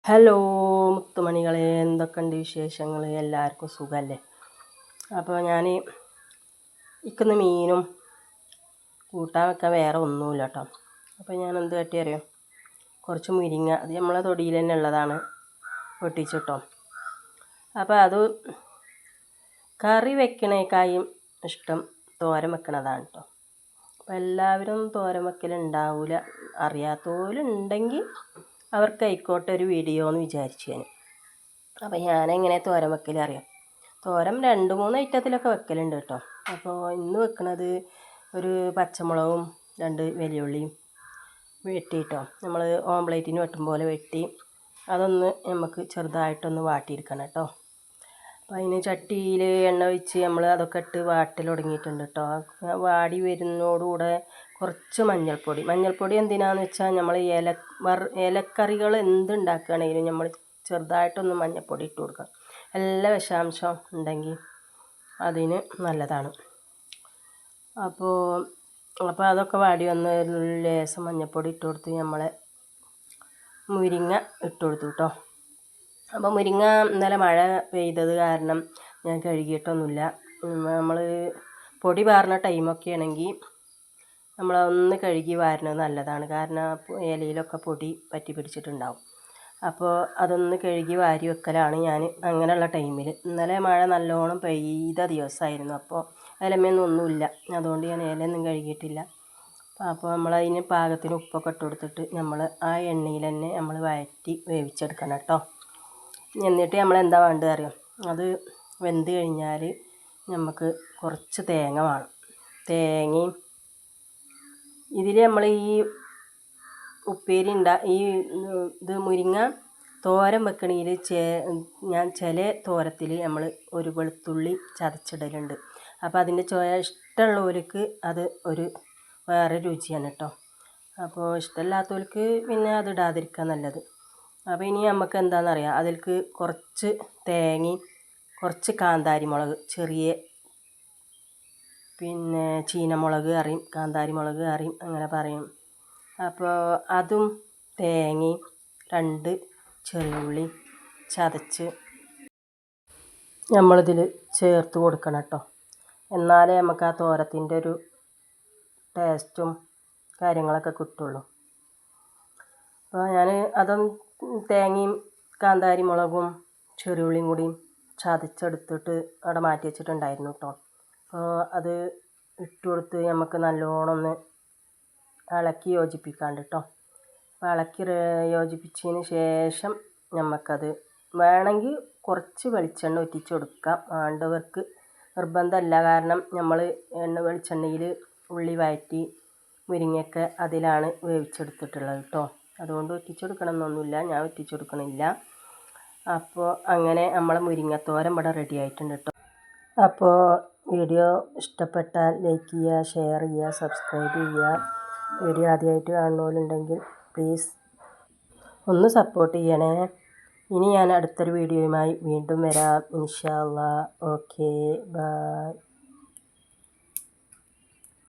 Hello മുത്തുമണികളെ, എന്തൊക്കെയുണ്ട് വിശേഷങ്ങൾ? എല്ലാവർക്കും സുഖമല്ലേ? അപ്പോൾ ഞാൻ ഇക്കുന്ന മീനും കൂട്ടാൻ വെക്കാൻ വേറെ ഒന്നുമില്ല കേട്ടോ. അപ്പോൾ ഞാൻ എന്ത് കാട്ടി അറിയാം, കുറച്ച് മുരിങ്ങ, അത് നമ്മളെ തൊടിയിൽ തന്നെ ഉള്ളതാണ്, പൊട്ടിച്ചിട്ടോ. അപ്പോൾ അത് കറി വെക്കണേക്കായും ഇഷ്ടം തോരൻ വെക്കണതാണ് കേട്ടോ. അപ്പോൾ എല്ലാവരും തോരൻ വെക്കലുണ്ടാവില്ല, അറിയാത്തവരുണ്ടെങ്കിൽ അവർക്ക് ആയിക്കോട്ടെ ഒരു വീഡിയോ എന്ന് വിചാരിച്ചു ഞാൻ. അപ്പോൾ ഞാനെങ്ങനെ തോരൻ വെക്കൽ അറിയാം. തോരൻ 2-3 ഐറ്റത്തിലൊക്കെ വെക്കലുണ്ട് കേട്ടോ. അപ്പോൾ ഇന്ന് വെക്കണത് ഒരു പച്ചമുളകും 2 വലിയുള്ളിയും വെട്ടിയിട്ടോ, നമ്മൾ ഓംപ്ലേറ്റിന് വെട്ടും പോലെ വെട്ടി അതൊന്ന് നമുക്ക് ചെറുതായിട്ടൊന്ന് വാട്ടിയെടുക്കണം കേട്ടോ. അപ്പോൾ അതിന് ചട്ടിയിൽ എണ്ണ ഒഴിച്ച് നമ്മൾ അതൊക്കെ ഇട്ട് വാട്ടൽ തുടങ്ങിയിട്ടുണ്ട് കേട്ടോ. വാടി വരുന്നതോടുകൂടെ കുറച്ച് മഞ്ഞൾപ്പൊടി എന്തിനാണെന്ന് വെച്ചാൽ നമ്മൾ ഇലക്കറികൾ എന്തുണ്ടാക്കുകയാണെങ്കിലും നമ്മൾ ചെറുതായിട്ടൊന്ന് മഞ്ഞൾപ്പൊടി ഇട്ട് കൊടുക്കണം. എല്ലാ വിഷാംശം ഉണ്ടെങ്കിൽ അതിന് നല്ലതാണ്. അപ്പോൾ അതൊക്കെ വാടി വന്ന് ലേശം മഞ്ഞൾപ്പൊടി ഇട്ട് കൊടുത്ത് നമ്മളെ മുരിങ്ങ ഇട്ട് കൊടുത്തു കേട്ടോ. അപ്പോൾ മുരിങ്ങ ഇന്നലെ മഴ പെയ്തത് കാരണം ഞാൻ കഴുകിയിട്ടൊന്നുമില്ല. നമ്മൾ പൊടി പാറുന്ന ടൈമൊക്കെ ആണെങ്കിൽ നമ്മളൊന്ന് കഴുകി വാരുന്നത് നല്ലതാണ്, കാരണം ഇലയിലൊക്കെ പൊടി പറ്റി പിടിച്ചിട്ടുണ്ടാവും. അപ്പോൾ അതൊന്ന് കഴുകി വാരി വെക്കലാണ് ഞാൻ അങ്ങനെയുള്ള ടൈമിൽ. ഇന്നലെ മഴ നല്ലോണം പെയ്ത ദിവസമായിരുന്നു, അപ്പോൾ ഇലമയൊന്നും ഒന്നുമില്ല, അതുകൊണ്ട് ഞാൻ ഇലയൊന്നും കഴുകിയിട്ടില്ല. അപ്പോൾ നമ്മളതിന് പാകത്തിന് ഉപ്പൊക്കെ ഇട്ട് കൊടുത്തിട്ട് നമ്മൾ ആ എണ്ണയിൽ തന്നെ നമ്മൾ വഴറ്റി വേവിച്ചെടുക്കണം കേട്ടോ. എന്നിട്ട് നമ്മൾ എന്താ വേണ്ടത് അറിയാം, അത് വെന്ത് കഴിഞ്ഞാൽ നമുക്ക് കുറച്ച് തേങ്ങ വേണം. തേങ്ങയും ഇതിൽ നമ്മൾ ഈ ഉപ്പേരി ഇത് മുരിങ്ങ തോരൻ വെക്കണയിൽ ഞാൻ ചില തോരത്തിൽ നമ്മൾ ഒരു വെളുത്തുള്ളി ചതച്ചിടലുണ്ട്. അപ്പോൾ അതിൻ്റെ ചോയ ഇഷ്ടമുള്ളവർക്ക് അത് ഒരു വേറെ രുചിയാണ് കേട്ടോ. അപ്പോൾ ഇഷ്ടമില്ലാത്തവർക്ക് പിന്നെ അത് ഇടാതിരിക്കാൻ നല്ലത്. അപ്പോൾ ഇനി നമുക്ക് എന്താണെന്നറിയാം, അതിലേക്ക് കുറച്ച് തേങ്ങയും കുറച്ച് കാന്താരി മുളക്, ചെറിയ പിന്നെ ചീനമുളക് അറിയും, കാന്താരി മുളക് അറിയും, അങ്ങനെ പറയും. അപ്പോൾ അതും തേങ്ങയും 2 ചെറിയുള്ളി ചതച്ച് നമ്മളിതിൽ ചേർത്ത് കൊടുക്കണം കേട്ടോ. എന്നാലേ നമുക്ക് ആ തോരത്തിൻ്റെ ഒരു ടേസ്റ്റും കാര്യങ്ങളൊക്കെ കിട്ടുള്ളൂ. അപ്പോൾ ഞാൻ അതും തേങ്ങയും കാന്താരി മുളകും ചെറിയുള്ളിയും കൂടി ചതച്ചെടുത്തിട്ട് അവിടെ മാറ്റി വെച്ചിട്ടുണ്ടായിരുന്നു കേട്ടോ. അപ്പോൾ അത് ഇട്ട് കൊടുത്ത് നമുക്ക് നല്ലോണം ഒന്ന് ഇളക്കി യോജിപ്പിക്കാണ്ട് കേട്ടോ. അപ്പോൾ ഇളക്കി യോജിപ്പിച്ചതിന് ശേഷം നമുക്കത് വേണമെങ്കിൽ കുറച്ച് വെളിച്ചെണ്ണ ഒറ്റിച്ച് കൊടുക്കാം, വേണ്ടവർക്ക് നിർബന്ധമല്ല. കാരണം നമ്മൾ വെളിച്ചെണ്ണയിൽ ഉള്ളി വഴറ്റി മുരിങ്ങയൊക്കെ അതിലാണ് വേവിച്ചെടുത്തിട്ടുള്ളത് കേട്ടോ. അതുകൊണ്ട് ഒറ്റിച്ചെടുക്കണം എന്നൊന്നുമില്ല, ഞാൻ ഒറ്റിച്ചെടുക്കണില്ല. അപ്പോൾ അങ്ങനെ നമ്മളെ മുരിങ്ങത്തോരൻ ഇവിടെ റെഡി ആയിട്ടുണ്ട് കേട്ടോ. അപ്പോൾ വീഡിയോ ഇഷ്ടപ്പെട്ടാൽ ലൈക്ക് ചെയ്യുക, ഷെയർ ചെയ്യുക, സബ്സ്ക്രൈബ് ചെയ്യുക. വീഡിയോ ആദ്യമായിട്ട് കാണുന്നവരുണ്ടെങ്കിൽ പ്ലീസ് ഒന്ന് സപ്പോർട്ട് ചെയ്യണേ. ഇനി ഞാൻ അടുത്തൊരു വീഡിയോയുമായി വീണ്ടും വരാം ഇൻഷാ അല്ലാഹ്. Okay, by.